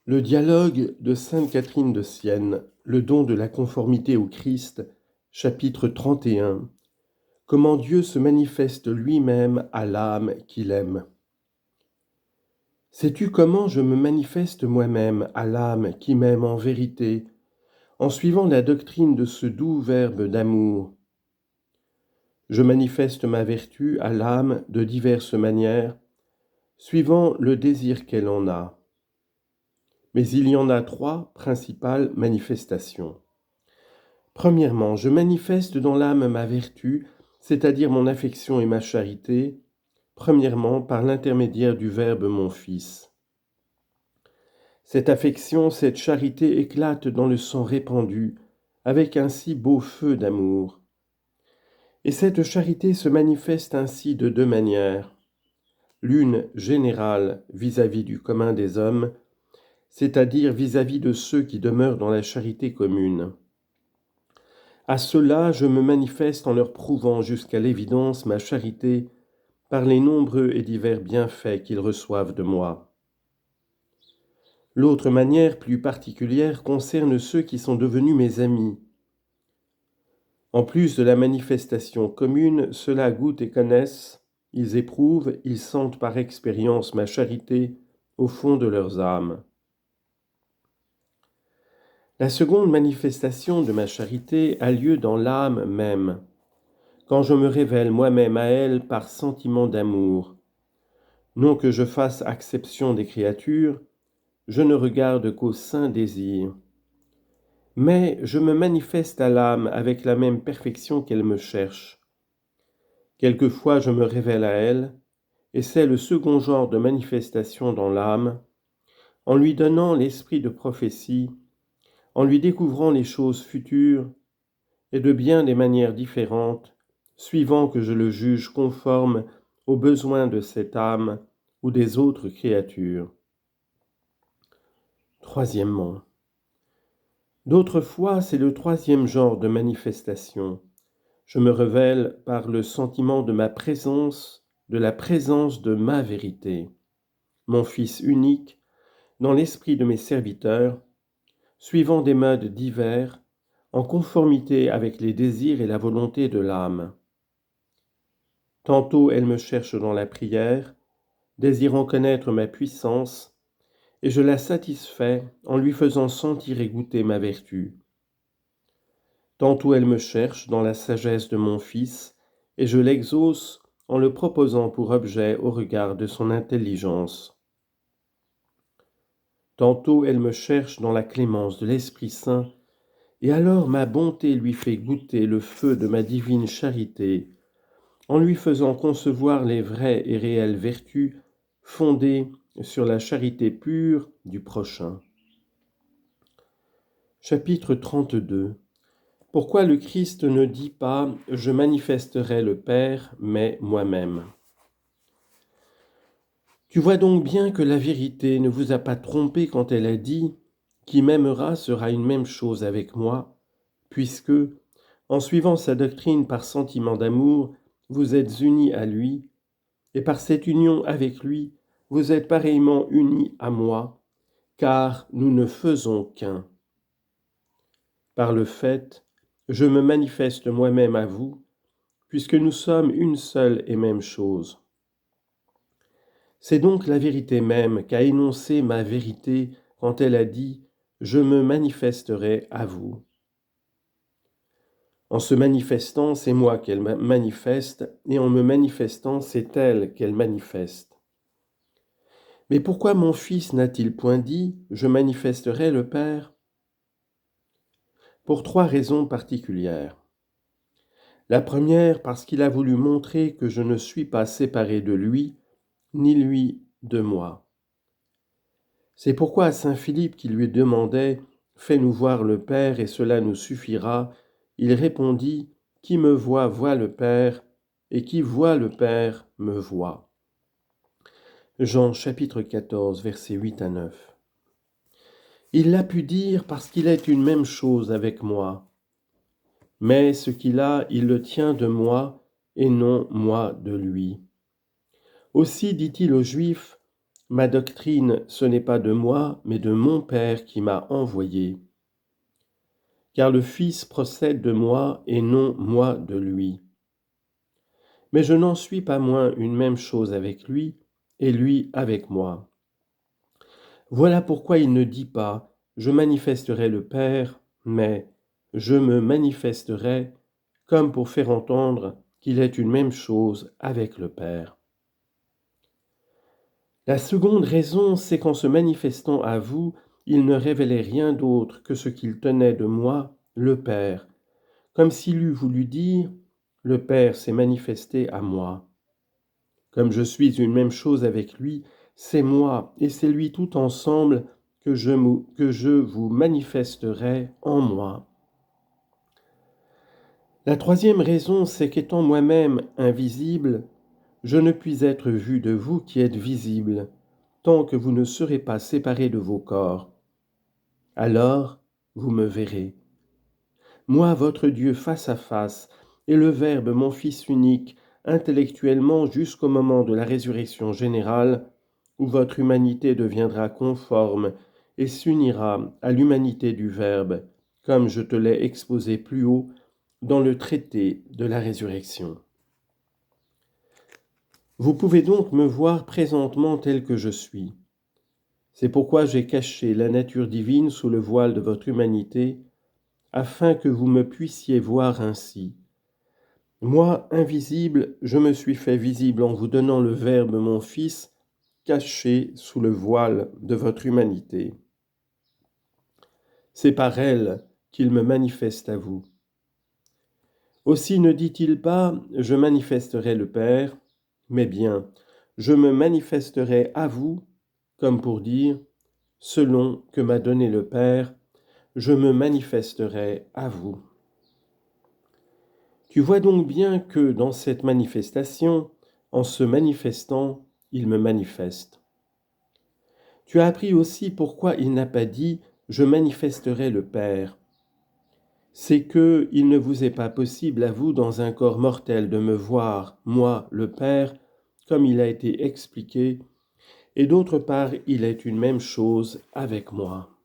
Le dialogue de sainte Catherine de Sienne, le don de la conformité au Christ, chapitre 31. Comment Dieu se manifeste lui-même à l'âme qu'il aime. Sais-tu comment je me manifeste moi-même à l'âme qui m'aime en vérité, en suivant la doctrine de ce doux verbe d'amour? Je manifeste ma vertu à l'âme de diverses manières, suivant le désir qu'elle en a. Mais il y en a trois principales manifestations. Premièrement, je manifeste dans l'âme ma vertu, c'est-à-dire mon affection et ma charité, premièrement par l'intermédiaire du Verbe mon Fils. Cette affection, cette charité éclate dans le sang répandu, avec un si beau feu d'amour. Et cette charité se manifeste ainsi de deux manières. L'une générale vis-à-vis du commun des hommes, c'est-à-dire vis-à-vis de ceux qui demeurent dans la charité commune. À ceux-là, je me manifeste en leur prouvant jusqu'à l'évidence ma charité par les nombreux et divers bienfaits qu'ils reçoivent de moi. L'autre manière plus particulière concerne ceux qui sont devenus mes amis. En plus de la manifestation commune, ceux-là goûtent et connaissent, ils éprouvent, ils sentent par expérience ma charité au fond de leurs âmes. La seconde manifestation de ma charité a lieu dans l'âme même, quand je me révèle moi-même à elle par sentiment d'amour. Non que je fasse acception des créatures, je ne regarde qu'au saint désir. Mais je me manifeste à l'âme avec la même perfection qu'elle me cherche. Quelquefois je me révèle à elle, et c'est le second genre de manifestation dans l'âme, en lui donnant l'esprit de prophétie, en lui découvrant les choses futures, et de bien des manières différentes, suivant que je le juge conforme aux besoins de cette âme ou des autres créatures. Troisièmement, d'autres fois, c'est le troisième genre de manifestation. Je me révèle par le sentiment de ma présence, de la présence de ma vérité, mon Fils unique, dans l'esprit de mes serviteurs, suivant des modes divers, en conformité avec les désirs et la volonté de l'âme. Tantôt elle me cherche dans la prière, désirant connaître ma puissance, et je la satisfais en lui faisant sentir et goûter ma vertu. Tantôt elle me cherche dans la sagesse de mon Fils, et je l'exauce en le proposant pour objet au regard de son intelligence. Tantôt elle me cherche dans la clémence de l'Esprit Saint, et alors ma bonté lui fait goûter le feu de ma divine charité, en lui faisant concevoir les vraies et réelles vertus fondées sur la charité pure du prochain. Chapitre 32. Pourquoi le Christ ne dit pas « Je manifesterai le Père, mais moi-même » ? Tu vois donc bien que la vérité ne vous a pas trompé quand elle a dit « Qui m'aimera sera une même chose avec moi », puisque, en suivant sa doctrine par sentiment d'amour, vous êtes unis à lui, et par cette union avec lui, vous êtes pareillement unis à moi, car nous ne faisons qu'un. Par le fait, je me manifeste moi-même à vous, puisque nous sommes une seule et même chose. C'est donc la vérité même qu'a énoncé ma vérité quand elle a dit « Je me manifesterai à vous ». En se manifestant, c'est moi qu'elle manifeste, et en me manifestant, c'est elle qu'elle manifeste. Mais pourquoi mon Fils n'a-t-il point dit « Je manifesterai le Père » ? Pour trois raisons particulières. La première, parce qu'il a voulu montrer que je ne suis pas séparé de lui, ni lui de moi. C'est pourquoi à saint Philippe qui lui demandait « Fais-nous voir le Père et cela nous suffira », il répondit « Qui me voit, voit le Père, et qui voit le Père, me voit. » Jean chapitre 14, versets 8 à 9. Il l'a pu dire parce qu'il est une même chose avec moi. Mais ce qu'il a, il le tient de moi, et non moi de lui. Aussi dit-il aux Juifs, Ma doctrine, ce n'est pas de moi, mais de mon Père qui m'a envoyé. Car le Fils procède de moi et non moi de lui. Mais je n'en suis pas moins une même chose avec lui, et lui avec moi. Voilà pourquoi il ne dit pas « Je manifesterai le Père », mais « Je me manifesterai », comme pour faire entendre qu'il est une même chose avec le Père. La seconde raison, c'est qu'en se manifestant à vous, il ne révélait rien d'autre que ce qu'il tenait de moi, le Père, comme s'il eût voulu dire « Le Père s'est manifesté à moi ». Comme je suis une même chose avec lui, c'est moi et c'est lui tout ensemble que je vous manifesterai en moi. La troisième raison, c'est qu'étant moi-même invisible, je ne puis être vu de vous qui êtes visibles, tant que vous ne serez pas séparés de vos corps. Alors, vous me verrez. Moi, votre Dieu face à face, et le Verbe, mon Fils unique, intellectuellement jusqu'au moment de la résurrection générale, où votre humanité deviendra conforme et s'unira à l'humanité du Verbe, comme je te l'ai exposé plus haut dans le traité de la résurrection. Vous pouvez donc me voir présentement tel que je suis. C'est pourquoi j'ai caché la nature divine sous le voile de votre humanité, afin que vous me puissiez voir ainsi. Moi, invisible, je me suis fait visible en vous donnant le Verbe, mon Fils, caché sous le voile de votre humanité. C'est par elle qu'il me manifeste à vous. Aussi ne dit-il pas « je manifesterai le Père », mais bien « je me manifesterai à vous », comme pour dire « selon que m'a donné le Père, je me manifesterai à vous ». Tu vois donc bien que dans cette manifestation, en se manifestant, il me manifeste. Tu as appris aussi pourquoi il n'a pas dit « je manifesterai le Père ». C'est que il ne vous est pas possible à vous dans un corps mortel de me voir, moi, le Père, comme il a été expliqué, et d'autre part, il est une même chose avec moi.